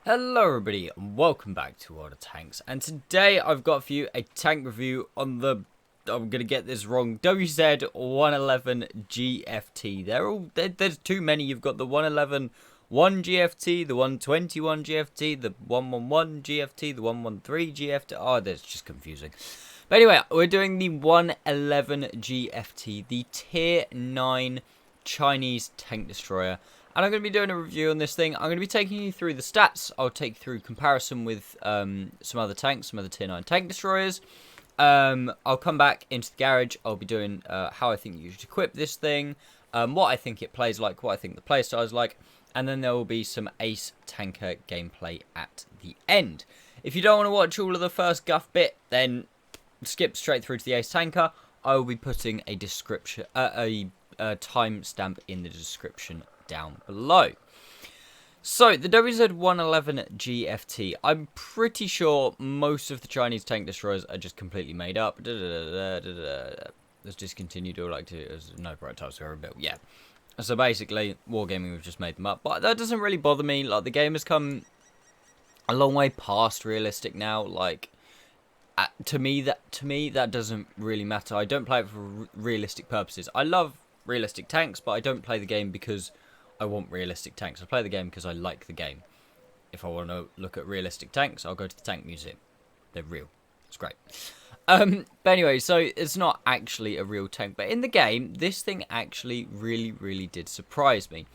Hello everybody and welcome back to World of Tanks, and today I've got for you a tank review on the, I'm going to get this wrong, WZ-111G FT. There's too many. You've got the 111 GFT, the 121 GFT, the 111 GFT, the 113 GFT. Oh, that's just confusing. But anyway, we're doing the 111 GFT, the Tier 9 Chinese tank destroyer. And I'm going to be doing a review on this thing. I'm going to be taking you through the stats. I'll take you through comparison with some other tanks, some other Tier 9 tank destroyers. I'll come back into the garage. I'll be doing how I think you should equip this thing, what I think it plays like, what I think the playstyle is like, and then there will be some Ace Tanker gameplay at the end. If you don't want to watch all of the first guff bit, then skip straight through to the Ace Tanker. I will be putting a description, a timestamp in the description down below. So the WZ-111G FT, I'm pretty sure most of the Chinese tank destroyers are just completely made up. Let's discontinue. Do I like to? There's no prototypes are built. Yeah. So basically, Wargaming have just made them up, but that doesn't really bother me. Like, the game has come a long way past realistic now. Like, to me that doesn't really matter. I don't play it for realistic purposes. I love realistic tanks, but I don't play the game because I want realistic tanks. I play the game because I like the game. If I want to look at realistic tanks, I'll go to the tank museum. They're real. It's great. But anyway, so it's not actually a real tank. But in the game, this thing actually really did surprise me.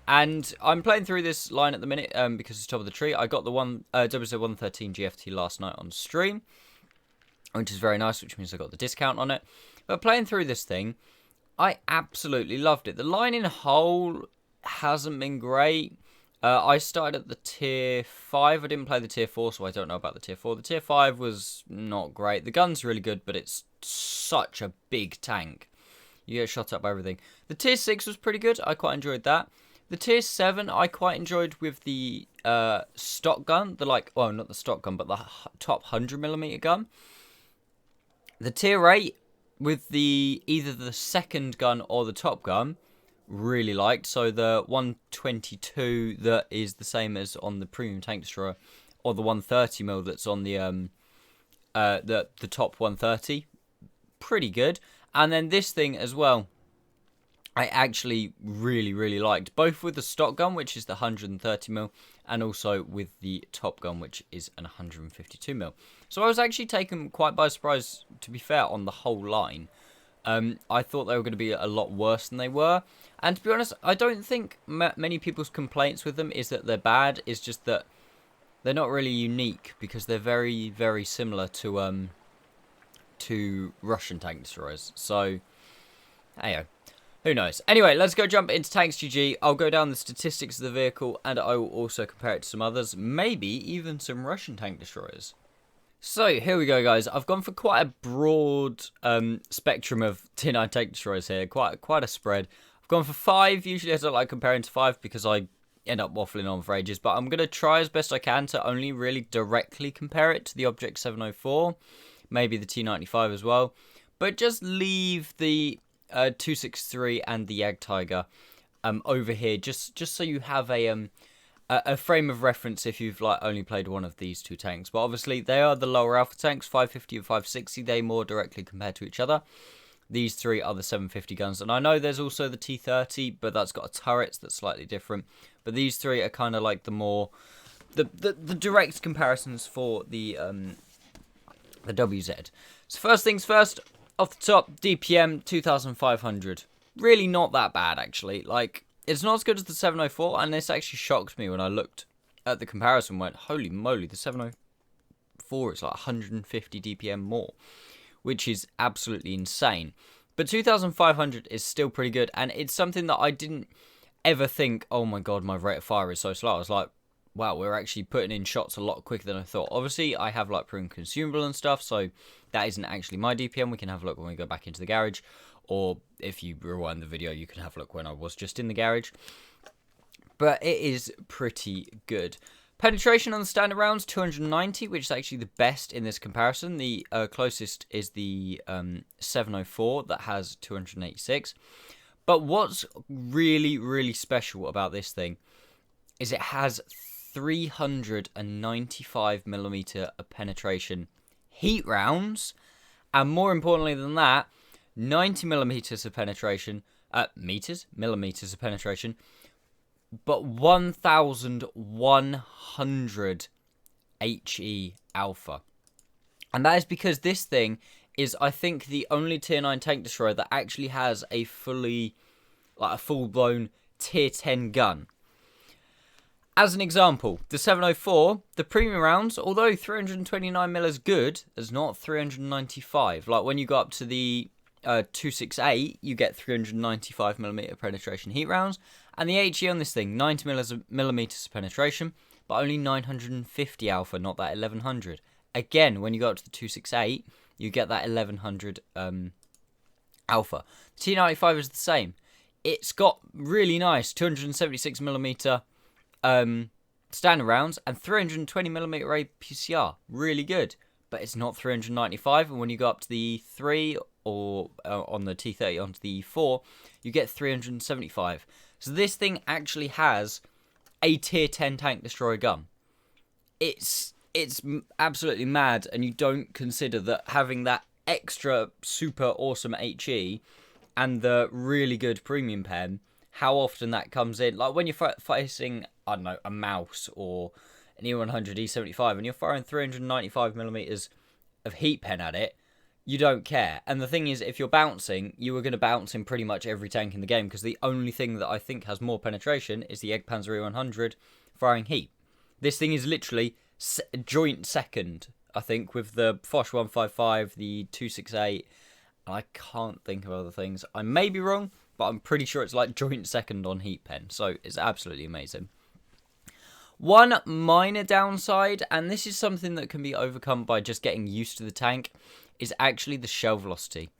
And I'm playing through this line at the minute because it's top of the tree. I got the WZ-113 GFT last night on stream, which is very nice, which means I got the discount on it. But playing through this thing, I absolutely loved it. The line in whole hasn't been great. I started at the Tier 5. I didn't play the Tier 4, so I don't know about the Tier 4. The Tier 5 was not great. The gun's really good, but it's such a big tank. You get shot up by everything. The Tier 6 was pretty good. I quite enjoyed that. The Tier 7 I quite enjoyed with the stock gun. Well, not the stock gun, but the top 100mm gun. The Tier 8 with either the second gun or the top gun, really liked. So the 122 that is the same as on the premium tank destroyer, or the 130mm that's on the top 130, pretty good. And then this thing as well, I actually really liked, both with the stock gun, which is the 130mm, and also with the top gun, which is an 152mm. So I was actually taken quite by surprise, to be fair, on the whole line. I thought they were going to be a lot worse than they were. And to be honest, I don't think many people's complaints with them is that they're bad. It's just that they're not really unique, because they're very similar to Russian tank destroyers. So, hey, who knows? Anyway, let's go jump into Tanks GG. I'll go down the statistics of the vehicle, and I will also compare it to some others, maybe even some Russian tank destroyers. So, here we go, guys. I've gone for quite a broad spectrum of Tier 9 tank destroyers here. Quite a spread. I've gone for 5. Usually I don't like comparing to 5 because I end up waffling on for ages. But I'm going to try as best I can to only really directly compare it to the Object 704. Maybe the T95 as well. But just leave the 263 and the Jagdtiger over here. Just so you have a frame of reference if you've only played one of these two tanks. But obviously they are the lower alpha tanks, 550 and 560. They more directly compare to each other. These three are the 750 guns, and I know there's also the T30, but that's got a turret that's slightly different. But these three are kind of like the direct comparisons for the WZ. So first things first, off the top, DPM 2500. Really not that bad, actually. Like, it's not as good as the 704, and this actually shocked me when I looked at the comparison and went, holy moly, the 704 is like 150 DPM more, which is absolutely insane. But 2500 is still pretty good, and it's something that I didn't ever think, oh my god, my rate of fire is so slow. I was like, wow, we're actually putting in shots a lot quicker than I thought. Obviously, I have like prune consumable and stuff, so that isn't actually my DPM. We can have a look when we go back into the garage. Or if you rewind the video, you can have a look when I was just in the garage. But it is pretty good. Penetration on the standard rounds, 290, which is actually the best in this comparison. The closest is the 704 that has 286. But what's really special about this thing is it has 395mm of penetration heat rounds, and more importantly than that, 90mm of penetration, millimeters of penetration, but 1100 HE alpha. And that is because this thing is, I think, the only tier 9 tank destroyer that actually has a full-blown tier 10 gun. As an example, the 704, the premium rounds, although 329mm is good, is not 395. Like when you go up to the 268, you get 395mm penetration heat rounds, and the HE on this thing, 90mm penetration, but only 950 alpha, not that 1100. Again, when you go up to the 268, you get that 1100 alpha. The T95 is the same. It's got really nice 276mm standard rounds and 320mm APCR. Really good. But it's not 395, and when you go up to the 3 or on the T30 onto the 4, you get 375. So this thing actually has a tier 10 tank destroyer gun. It's absolutely mad, and you don't consider that having that extra super awesome HE and the really good premium pen, how often that comes in. Like when you're facing, I don't know, a mouse or an E100 E75 and you're firing 395mm of heat pen at it, you don't care. And the thing is, if you're bouncing, you are going to bounce in pretty much every tank in the game, because the only thing that I think has more penetration is the Panzer E100 firing heat. This thing is literally joint second, I think, with the Foch 155, the 268, and I can't think of other things. I may be wrong, but I'm pretty sure it's like joint second on heat pen, so it's absolutely amazing. One minor downside, and this is something that can be overcome by just getting used to the tank, is actually the shell velocity.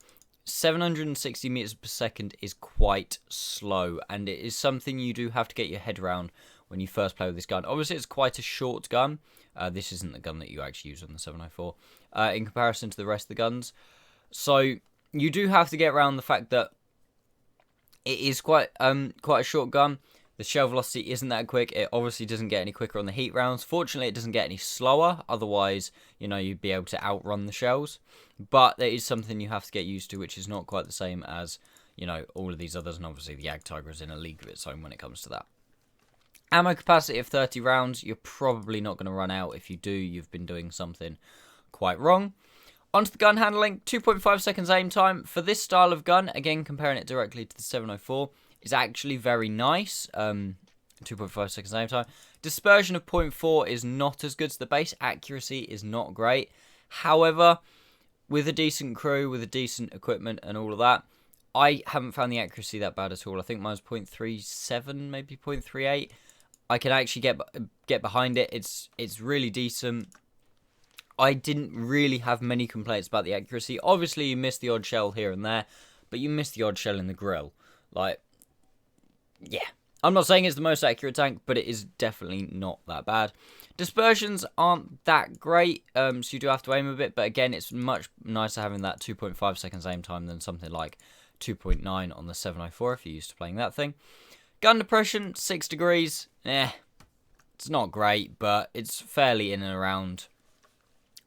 760 meters per second is quite slow, and it is something you do have to get your head around when you first play with this gun. Obviously, it's quite a short gun. This isn't the gun that you actually use on the 704 in comparison to the rest of the guns. So you do have to get around the fact that it is quite a short gun. The shell velocity isn't that quick. It obviously doesn't get any quicker on the heat rounds. Fortunately, it doesn't get any slower. Otherwise, you know, you'd be able to outrun the shells. But there is something you have to get used to, which is not quite the same as, you know, all of these others. And obviously, the Jagdtiger is in a league of its own when it comes to that. Ammo capacity of 30 rounds. You're probably not going to run out. If you do, you've been doing something quite wrong. Onto the gun handling. 2.5 seconds aim time. For this style of gun, again, comparing it directly to the 704, is actually very nice. 2.5 seconds aim time. Dispersion of 0.4 is not as good as the base. Accuracy is not great. However, with a decent crew, with a decent equipment and all of that, I haven't found the accuracy that bad at all. I think mine's 0.37, maybe 0.38. I can actually get behind it. It's really decent. I didn't really have many complaints about the accuracy. Obviously, you miss the odd shell here and there, but you miss the odd shell in the grill. Like, yeah. I'm not saying it's the most accurate tank, but it is definitely not that bad. Dispersions aren't that great, so you do have to aim a bit, but again, it's much nicer having that 2.5 seconds aim time than something like 2.9 on the 704 if you're used to playing that thing. Gun depression, 6 degrees. It's not great, but it's fairly in and around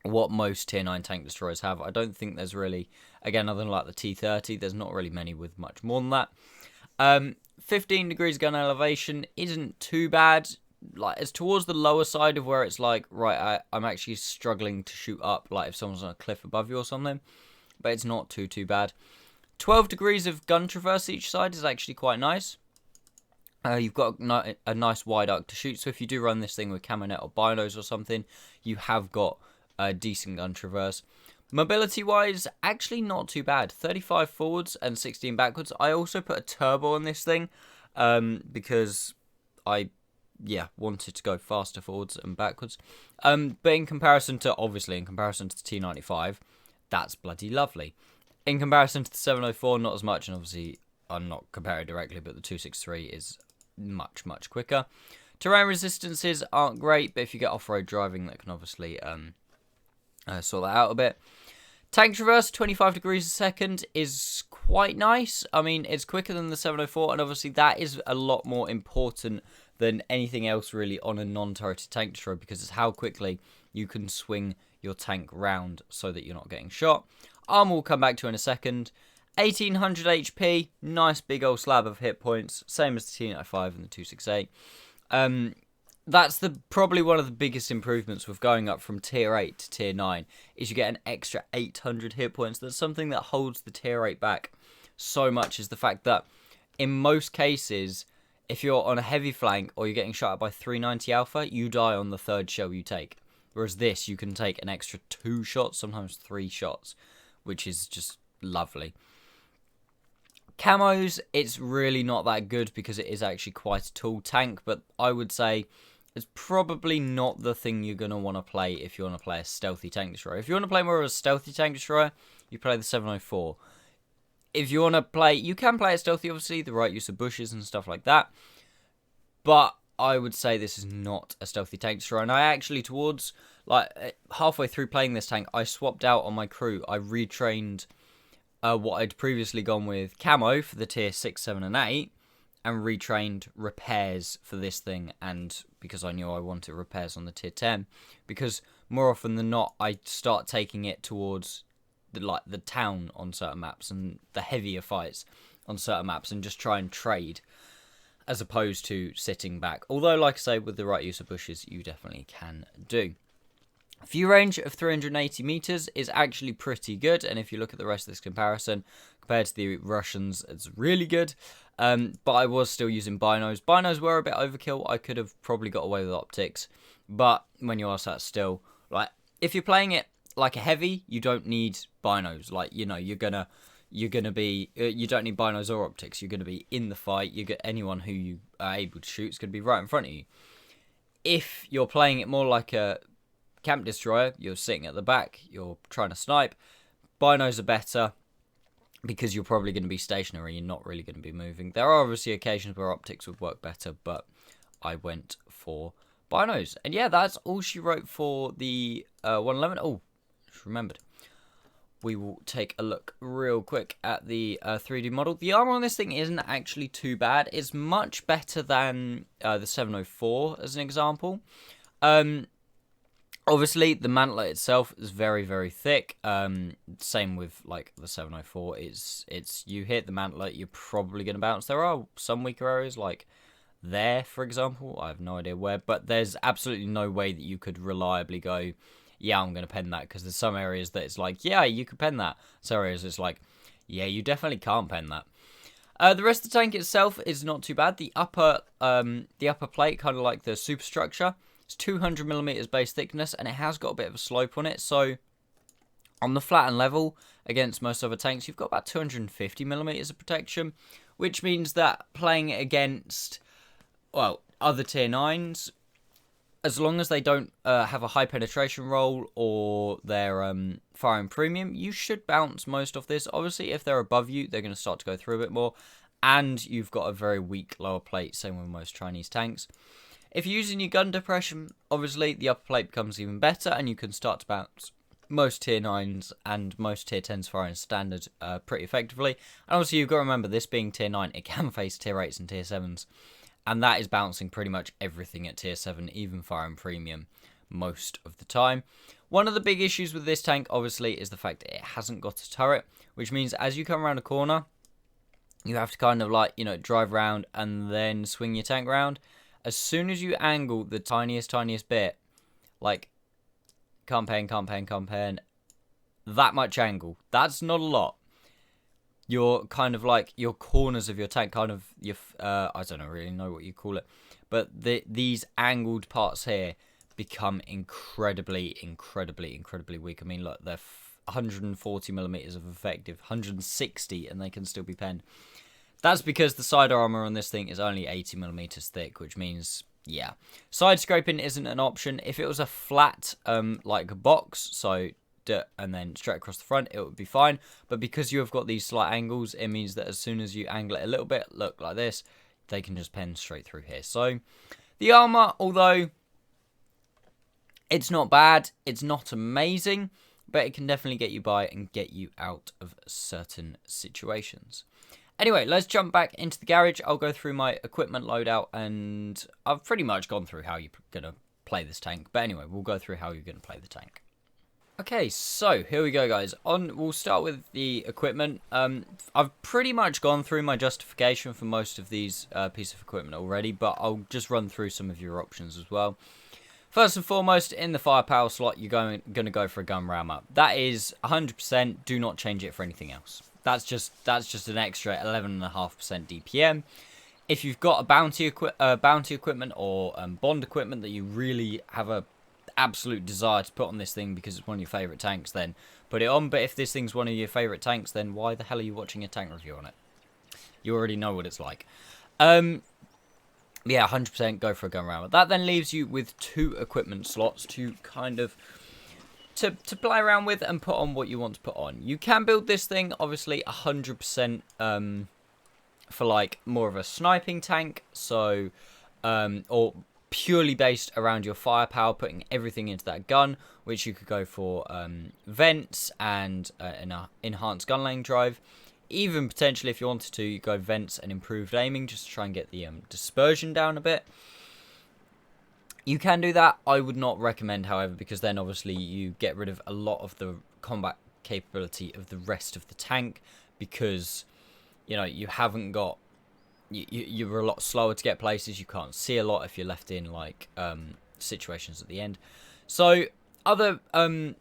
what most tier 9 tank destroyers have. I don't think there's really, again, other than like the T30, there's not really many with much more than that. 15 degrees gun elevation isn't too bad. Like, it's towards the lower side of where it's like, right, I'm actually struggling to shoot up, like if someone's on a cliff above you or something, but it's not too bad. 12 degrees of gun traverse each side is actually quite nice. You've got a nice wide arc to shoot, so if you do run this thing with Camonet or binos or something, you have got a decent gun traverse. Mobility-wise, actually not too bad. 35 forwards and 16 backwards. I also put a turbo on this thing because I, wanted to go faster forwards and backwards. But in comparison to the T95, that's bloody lovely. In comparison to the 704, not as much, and obviously I'm not comparing directly, but the 263 is much quicker. Terrain resistances aren't great, but if you get off-road driving, that can obviously sort that out a bit. Tank traverse, 25 degrees a second, is quite nice. I mean, it's quicker than the 704, and obviously that is a lot more important than anything else really on a non-turreted tank destroyer, because it's how quickly you can swing your tank round so that you're not getting shot. Armor we'll come back to in a second. 1800 HP, nice big old slab of hit points, same as the T95 and the 268. That's probably one of the biggest improvements with going up from tier 8 to tier 9, is you get an extra 800 hit points. That's something that holds the tier 8 back so much, is the fact that in most cases, if you're on a heavy flank or you're getting shot at by 390 alpha, you die on the third shell you take. Whereas this, you can take an extra 2 shots, sometimes 3 shots, which is just lovely. Camos, it's really not that good because it is actually quite a tall tank, but I would say it's probably not the thing you're going to want to play if you want to play a stealthy tank destroyer. If you want to play more of a stealthy tank destroyer, you play the 704. If you want to play, you can play it stealthy, obviously, the right use of bushes and stuff like that, but I would say this is not a stealthy tank destroyer. And I actually, towards, like, halfway through playing this tank, I swapped out on my crew. I retrained what I'd previously gone with Camo for the tier 6, 7, and 8, and retrained repairs for this thing, and because I knew I wanted repairs on the tier 10, because more often than not, I start taking it towards the town on certain maps, and the heavier fights on certain maps, and just try and trade, as opposed to sitting back. Although, like I say, with the right use of bushes, you definitely can do. View range of 380 meters is actually pretty good, and if you look at the rest of this comparison, compared to the Russians, it's really good. But I was still using binos. Binos were a bit overkill. I could have probably got away with optics, but when you are sat still, like, if you're playing it like a heavy, you don't need binos. Like, you know, you're gonna be, you don't need binos or optics. You're gonna be in the fight. You get anyone who you are able to shoot is gonna be right in front of you. If you're playing it more like a camp destroyer, you're sitting at the back, you're trying to snipe, binos are better because you're probably going to be stationary, you're not really going to be moving. There are obviously occasions where optics would work better, but I went for binos. And yeah, that's all she wrote for the 111. Oh, just remembered. We will take a look real quick at the 3D model. The armor on this thing isn't actually too bad. It's much better than the 704 as an example. Obviously, the mantlet itself is very, very thick. Same with like the 704. It's you hit the mantlet, you're probably going to bounce. There are some weaker areas, like there, for example. I have no idea where, but there's absolutely no way that you could reliably go, yeah, I'm going to pen that, because there's some areas that it's like, yeah, you could pen that. Some areas it's like, yeah, you definitely can't pen that. The rest of the tank itself is not too bad. The upper plate, kind of like the superstructure, it's 200mm base thickness, and it has got a bit of a slope on it. So on the flat and level against most other tanks, you've got about 250mm of protection, which means that playing it against, well, other tier 9s, as long as they don't have a high penetration roll or they're firing premium, you should bounce most of this. Obviously, if they're above you, they're going to start to go through a bit more, and you've got a very weak lower plate, same with most Chinese tanks. If you're using your gun depression, obviously the upper plate becomes even better, and you can start to bounce most tier 9s and most tier 10s firing standard pretty effectively. And obviously you've got to remember, this being tier 9, it can face tier 8s and tier 7s, and that is bouncing pretty much everything at tier 7, even firing premium most of the time. One of the big issues with this tank, obviously, is the fact that it hasn't got a turret, which means as you come around a corner, you have to kind of like, you know, drive around and then swing your tank around. As soon as you angle the tiniest bit, like, campaign, that much angle, that's not a lot. Your kind of like, your corners of your tank, kind of, your, I don't really know what you call it, but these angled parts here become incredibly weak. I mean, look, they're 140mm of effective, 160, and they can still be penned. That's because the side armor on this thing is only 80mm thick, which means, yeah, side scraping isn't an option. If it was a flat, like a box, so and then straight across the front, it would be fine. But because you have got these slight angles, it means that as soon as you angle it a little bit, look like this, they can just pen straight through here. So the armor, although it's not bad, it's not amazing, but it can definitely get you by and get you out of certain situations. Anyway, let's jump back into the garage. I'll go through my equipment loadout, and I've pretty much gone through how you're going to play this tank. But anyway, we'll go through how you're going to play the tank. Okay, so here we go, guys. We'll start with the equipment. I've pretty much gone through my justification for most of these pieces of equipment already, but I'll just run through some of your options as well. First and foremost, in the firepower slot, you're going to go for a gun rammer. That is 100%. Do not change it for anything else. That's just an extra 11.5% DPM. If you've got a bounty equipment or bond equipment that you really have a absolute desire to put on this thing because it's one of your favourite tanks, then put it on. But if this thing's one of your favourite tanks, then why the hell are you watching a tank review on it? You already know what it's like. Yeah, 100% go for a gun rammer. That then leaves you with 2 equipment slots to kind of to play around with and put on what you want to put on. You can build this thing obviously 100% for like more of a sniping tank, so or purely based around your firepower, putting everything into that gun, which you could go for vents and an enhanced gun lane drive. Even potentially, if you wanted to, you go vents and improved aiming, just to try and get the dispersion down a bit. You can do that. I would not recommend, however, because then obviously you get rid of a lot of the combat capability of the rest of the tank, because you know you haven't got you're a lot slower to get places. You can't see a lot if you're left in like situations at the end. So other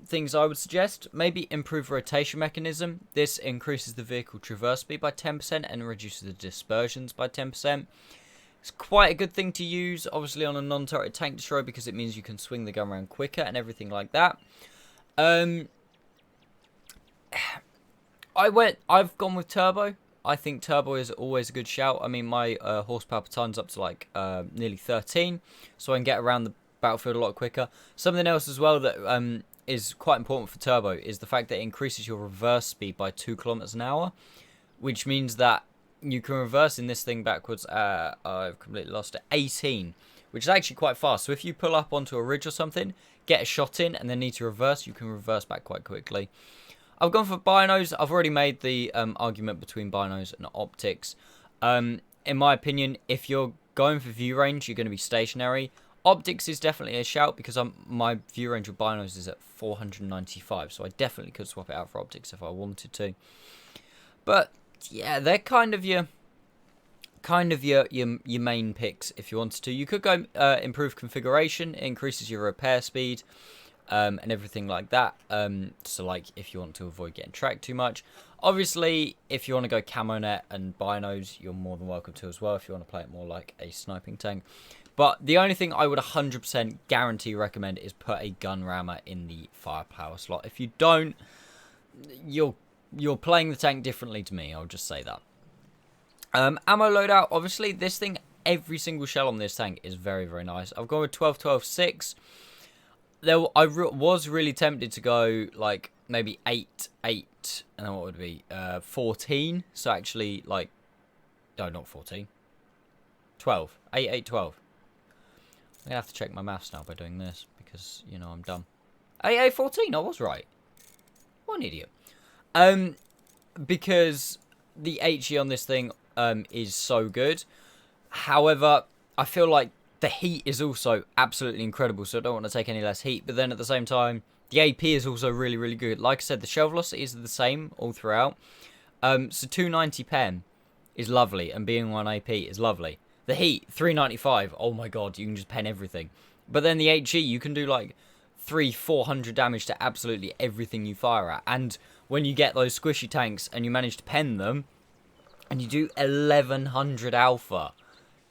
things I would suggest, maybe improve rotation mechanism. This increases the vehicle traverse speed by 10% and reduces the dispersions by 10%. It's quite a good thing to use, obviously, on a non-turret tank destroyer, because it means you can swing the gun around quicker and everything like that. I've gone with turbo. I think turbo is always a good shout. I mean, my horsepower per ton's up to like nearly 13, so I can get around the battlefield a lot quicker. Something else as well that is quite important for turbo is the fact that it increases your reverse speed by 2 kilometers an hour, which means that you can reverse in this thing backwards. I've completely lost it. 18, which is actually quite fast. So if you pull up onto a ridge or something, get a shot in, and then need to reverse, you can reverse back quite quickly. I've gone for binos. I've already made the argument between binos and optics. In my opinion, if you're going for view range, you're going to be stationary. Optics is definitely a shout, because my view range with binos is at 495, so I definitely could swap it out for optics if I wanted to. But yeah, they're kind of your main picks if you wanted to. You could go improve configuration. It increases your repair speed and everything like that. So like if you want to avoid getting tracked too much. Obviously, if you want to go camo net and binos, you're more than welcome to as well, if you want to play it more like a sniping tank. But the only thing I would 100% guarantee recommend is put a gun rammer in the firepower slot. If you don't, you're playing the tank differently to me, I'll just say that. Ammo loadout, obviously, this thing, every single shell on this tank is very, very nice. I've gone with 12-12-6. I was really tempted to go, like, maybe 8, and then what would it be? 14. So actually, like, no, not 14. 12. 8, 8, 12. I'm going to have to check my maths now by doing this, because, you know, I'm dumb. 8, 8, 14, I was right. What an idiot. Because the HE on this thing is so good. However, I feel like the heat is also absolutely incredible, so I don't want to take any less heat. But then at the same time, the AP is also really, really good. Like I said, the shell velocity is the same all throughout. So 290 pen is lovely, and being 1 AP is lovely. The heat, 395, oh my god, you can just pen everything. But then the HE, you can do like 300-400 damage to absolutely everything you fire at. And when you get those squishy tanks and you manage to pen them, and you do 1100 alpha,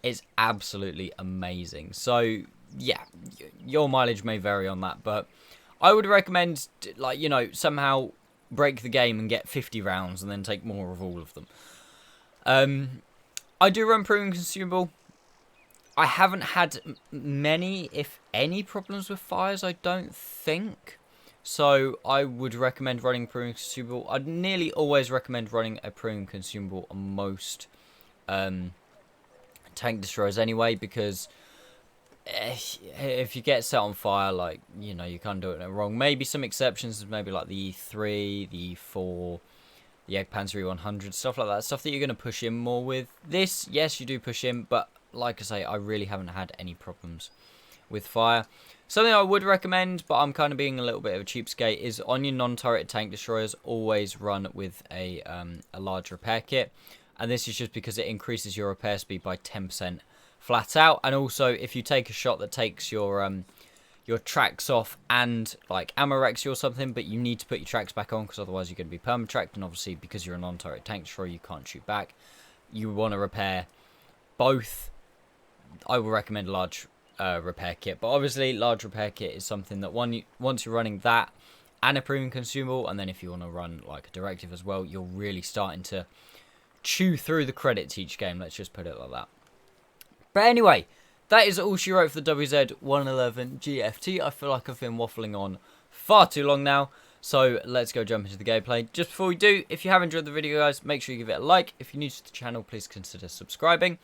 it's absolutely amazing. So, yeah, your mileage may vary on that, but I would recommend, like, you know, somehow break the game and get 50 rounds and then take more of all of them. I do run premium consumable. I haven't had many, if any, problems with fires, I don't think. So I would recommend running premium consumable. I'd nearly always recommend running a premium consumable on most tank destroyers anyway, because if you get set on fire, like, you know, you can't do it wrong. Maybe some exceptions, maybe like the E3, the E4, the Egg Panzer 100, stuff like that, stuff that you're going to push in more with. This, yes, you do push in, but like I say, I really haven't had any problems with fire. Something I would recommend, but I'm kind of being a little bit of a cheapskate, is on your non-turret tank destroyers, always run with a large repair kit. And this is just because it increases your repair speed by 10% flat out. And also, if you take a shot that takes your tracks off and like ammo wrecks you or something, but you need to put your tracks back on because otherwise you're going to be perma-tracked, and obviously because you're a non-turret tank destroyer, you can't shoot back. You want to repair both. I will recommend a large repair kit, but obviously large repair kit is something that once you're running that and a premium consumable, and then if you want to run like a directive as well, you're really starting to chew through the credits each game, let's just put it like that. But anyway, that is all she wrote for the WZ-111G FT. I feel like I've been waffling on far too long now, so let's go jump into the gameplay. Just before we do, if you have enjoyed the video, guys, make sure you give it a like. If you're new to the channel, please consider subscribing.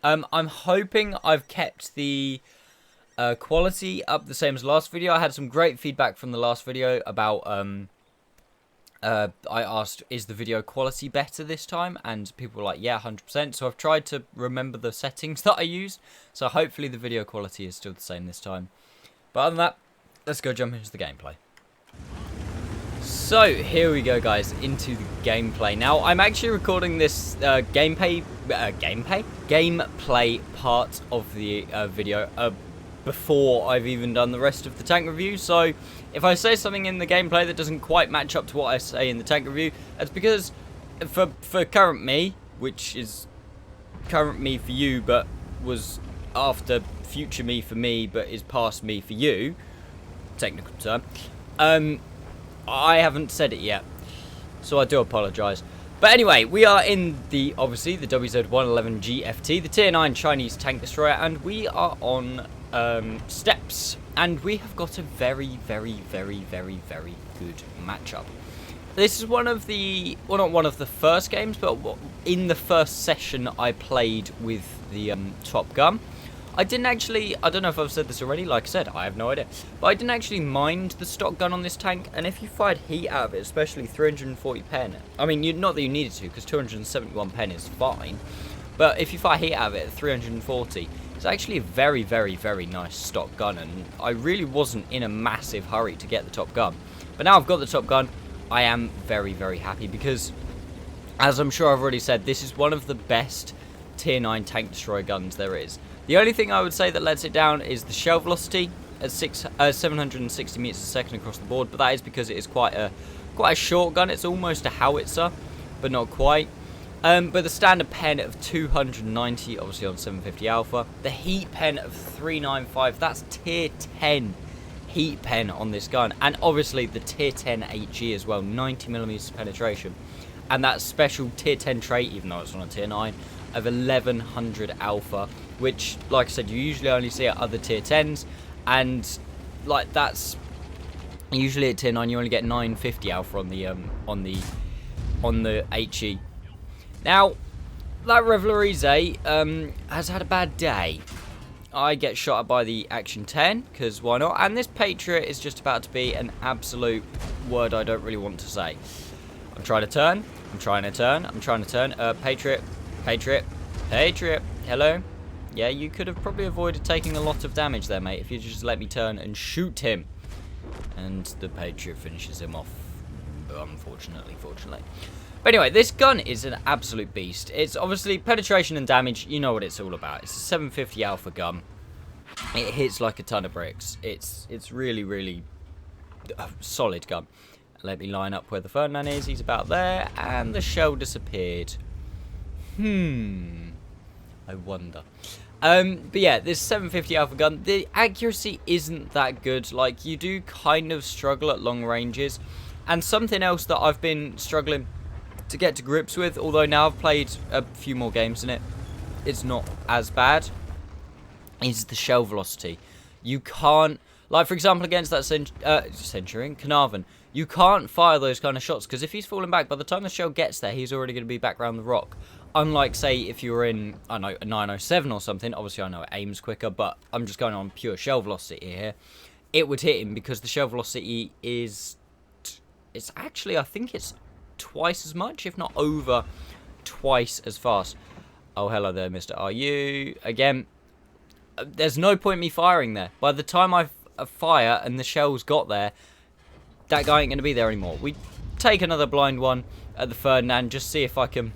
I'm hoping I've kept the quality up the same as last video. I had some great feedback from the last video about I asked, is the video quality better this time? And people were like, yeah, 100%. So I've tried to remember the settings that I used. So hopefully the video quality is still the same this time. But other than that, let's go jump into the gameplay. So here we go, guys, into the gameplay. Now, I'm actually recording this gameplay part of the video before I've even done the rest of the tank review. So if I say something in the gameplay that doesn't quite match up to what I say in the tank review, that's because for current me, which is current me for you, but was after future me for me, but is past me for you, technical term, I haven't said it yet, so I do apologise. But anyway, we are in obviously the WZ-111G FT, the tier 9 Chinese tank destroyer, and we are on steps, and we have got a very, very, very, very, very good matchup. This is one of the, well, not one of the first games, but in the first session I played with the Top Gun. I didn't actually, I don't know if I've said this already, like I said, I have no idea, but I didn't actually mind the stock gun on this tank, and if you fired heat out of it, especially 340 pen, I mean, not that you needed to, because 271 pen is fine, but if you fire heat out of it at 340, it's actually a very, very, very nice stock gun, and I really wasn't in a massive hurry to get the Top Gun. But now I've got the Top Gun, I am very, very happy, because, as I'm sure I've already said, this is one of the best tier 9 tank destroyer guns there is. The only thing I would say that lets it down is the shell velocity at 760 meters a second across the board, but that is because it is quite a short gun. It's almost a howitzer, but not quite. But the standard pen of 290, obviously on 750 alpha. The heat pen of 395, that's tier 10 heat pen on this gun. And obviously the tier 10 HE as well, 90 millimeters penetration. And that special tier 10 trait, even though it's on a tier 9, of 1100 alpha, which, like I said, you usually only see at other tier 10s, and like that's usually at tier 9 you only get 950 alpha on the HE. Now that Revelries has had a bad day. I get shot at by the Action 10, because why not? And this Patriot is just about to be an absolute word I don't really want to say. I'm trying to turn. I'm trying to turn. I'm trying to turn. Patriot. Patriot. Patriot. Hello. Yeah, you could have probably avoided taking a lot of damage there, mate, if you just let me turn and shoot him. And the Patriot finishes him off, unfortunately, fortunately. But anyway, this gun is an absolute beast. It's obviously penetration and damage, you know what it's all about. It's a 750 alpha gun. It hits like a ton of bricks. It's really, really a solid gun. Let me line up where the Ferdinand is. He's about there, and the shell disappeared. I wonder. But yeah, this 750 alpha gun, the accuracy isn't that good. Like, you do kind of struggle at long ranges. And something else that I've been struggling to get to grips with, although now I've played a few more games in it, it's not as bad, is the shell velocity. You can't, like for example against that Centurion, Carnarvon, you can't fire those kind of shots, because if he's falling back, by the time the shell gets there, he's already going to be back around the rock. Unlike, say, if you were in, I don't know, a 907 or something, obviously I know it aims quicker, but I'm just going on pure shell velocity here, it would hit him, because the shell velocity is, it's actually, I think it's twice as much, if not over twice as fast. Oh, hello there, Mr. RU. Again, there's no point me firing there. By the time I fire and the shells got there, that guy ain't going to be there anymore. We take another blind one at the Ferdinand, just see if I can,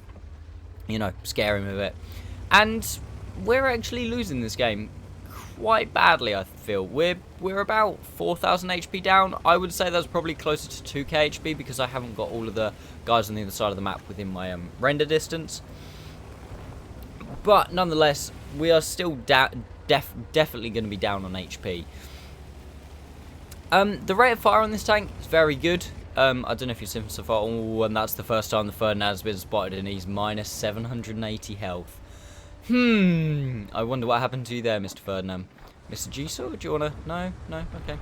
you know, scare him a bit. And we're actually losing this game quite badly, I feel. We're about 4,000 HP down. I would say that's probably closer to 2k HP because I haven't got all of the guys on the other side of the map within my render distance. But nonetheless, we are still definitely going to be down on HP. The rate of fire on this tank is very good. I don't know if you've seen so far. Oh, and that's the first time the Ferdinand has been spotted and he's minus 780 health. I wonder what happened to you there, Mr. Ferdinand. Mr. G-Saw, do you want to... No? No? Okay.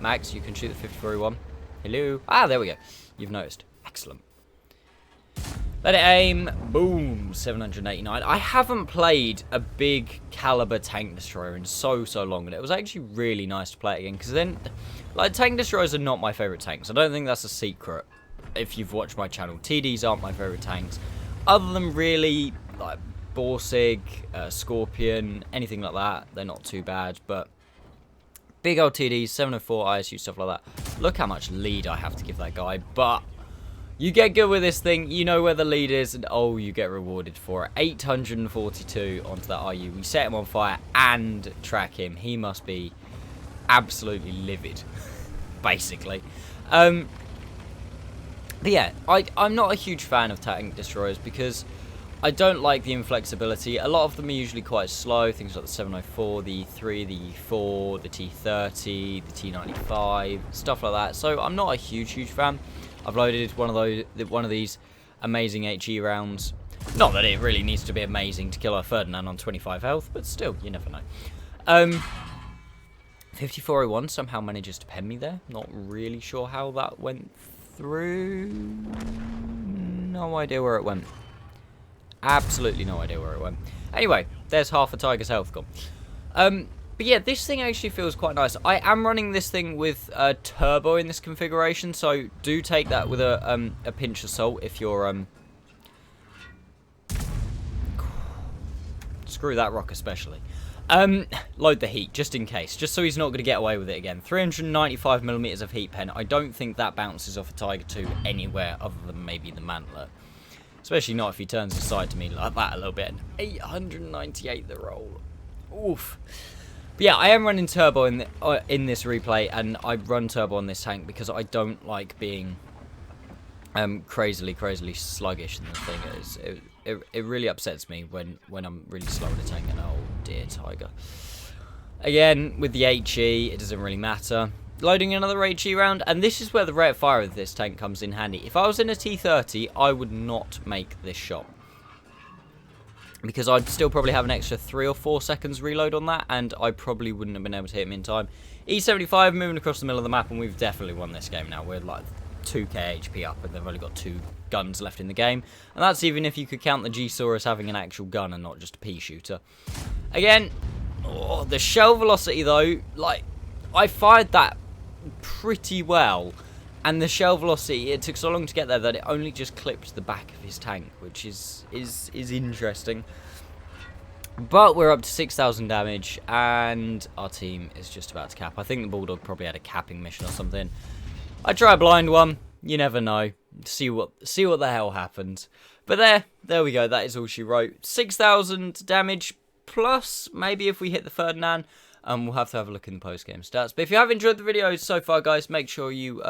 Max, you can shoot the 5401. Hello. Ah, there we go. You've noticed. Excellent. Let it aim. Boom. 789. I haven't played a big caliber tank destroyer in so long, and it was actually really nice to play it again, because then, like, tank destroyers are not my favourite tanks. I don't think that's a secret if you've watched my channel. TDs aren't my favourite tanks. Other than really, like, Borsig, Scorpion, anything like that, they're not too bad, but big old TDs, 704 ISU, stuff like that. Look how much lead I have to give that guy, but you get good with this thing, you know where the lead is, and oh, you get rewarded for it. 842 onto that RU. We set him on fire and track him. He must be absolutely livid, basically. But yeah, I'm not a huge fan of tank destroyers because I don't like the inflexibility. A lot of them are usually quite slow. Things like the 704, the E3, the E4, the T30, the T95, stuff like that. So I'm not a huge fan. I've loaded one of these amazing HE rounds. Not that it really needs to be amazing to kill a Ferdinand on 25 health, but still, you never know. 5401 somehow manages to pen me there. Not really sure how that went through. No idea where it went. Absolutely no idea where it went. Anyway, there's half a tiger's health gone. But yeah, this thing actually feels quite nice. I am running this thing with turbo in this configuration, so do take that with a pinch of salt if you're... Screw that rock especially. Load the heat, just in case. Just so he's not going to get away with it again. 395mm of heat pen. I don't think that bounces off a Tiger 2 anywhere other than maybe the Mantler. Especially not if he turns his side to me like that a little bit. 898 the roll. Oof. But yeah, I am running turbo in this replay, and I run turbo on this tank because I don't like being crazily sluggish in the thing. It really upsets me when I'm really slow in a tank, and oh dear, Tiger. Again, with the HE, it doesn't really matter. Loading another HE round, and this is where the rate of fire of this tank comes in handy. If I was in a T30, I would not make this shot, because I'd still probably have an extra 3 or 4 seconds reload on that, and I probably wouldn't have been able to hit him in time. E75 moving across the middle of the map, and we've definitely won this game now. We're like 2k HP up, and they've only got 2 guns left in the game, and that's even if you could count the G-Saw as having an actual gun and not just a pea shooter. Again, oh, the shell velocity though, like, I fired that pretty well, and the shell velocity, it took so long to get there that it only just clipped the back of his tank, which is interesting. But we're up to 6,000 damage, and our team is just about to cap. I think the Bulldog probably had a capping mission or something. I try a blind one, you never know. See what the hell happens. But there we go. That is all she wrote. 6,000 damage plus maybe if we hit the Ferdinand. We'll have to have a look in the post-game stats. But if you have enjoyed the video so far, guys, make sure you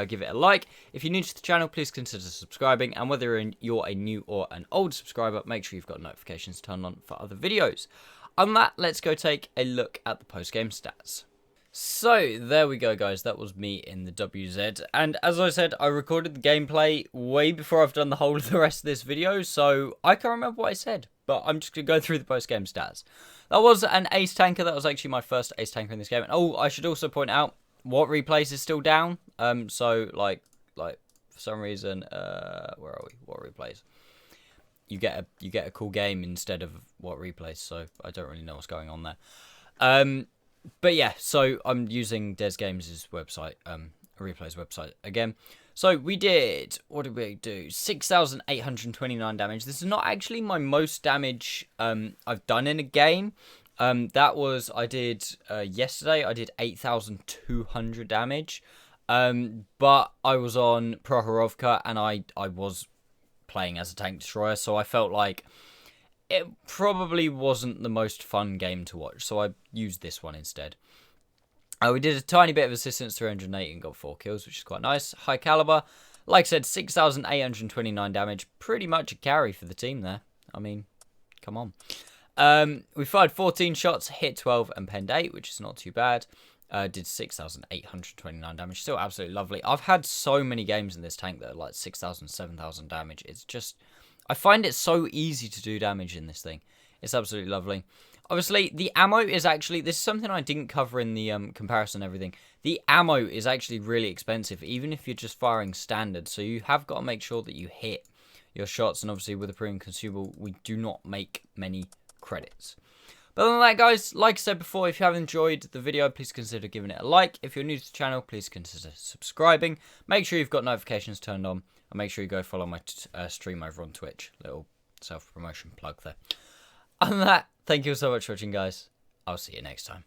give it a like. If you're new to the channel, please consider subscribing. And whether you're a new or an old subscriber, make sure you've got notifications turned on for other videos. On that, let's go take a look at the post-game stats. So, there we go, guys. That was me in the WZ. And as I said, I recorded the gameplay way before I've done the whole of the rest of this video, so I can't remember what I said. But I'm just going to go through the post-game stats. That was an ace tanker. That was actually my first ace tanker in this game. And oh, I should also point out, what replays is still down. So, like for some reason, where are we? What replays? You get a cool game instead of what replays, so I don't really know what's going on there. But yeah, so I'm using Des Games' website Replay's website again. So we did, what did we do? 6,829 damage. This is not actually my most damage I've done in a game. That was, I did yesterday, I did 8,200 damage. But I was on Prohorovka and I was playing as a tank destroyer, so I felt like it probably wasn't the most fun game to watch, so I used this one instead. We did a tiny bit of assistance, 308, and got 4 kills, which is quite nice. High caliber, like I said, 6,829 damage. Pretty much a carry for the team there. I mean, come on. We fired 14 shots, hit 12, and penned 8, which is not too bad. Did 6,829 damage. Still absolutely lovely. I've had so many games in this tank that are like 6,000, 7,000 damage. It's just, I find it so easy to do damage in this thing. It's absolutely lovely. Obviously, the ammo is actually, this is something I didn't cover in the comparison and everything. The ammo is actually really expensive, even if you're just firing standard. So you have got to make sure that you hit your shots. And obviously, with a premium consumable, we do not make many credits. But other than that, guys, like I said before, if you have enjoyed the video, please consider giving it a like. If you're new to the channel, please consider subscribing. Make sure you've got notifications turned on. And make sure you go follow my stream over on Twitch. Little self-promotion plug there. Other than that, thank you so much for watching, guys. I'll see you next time.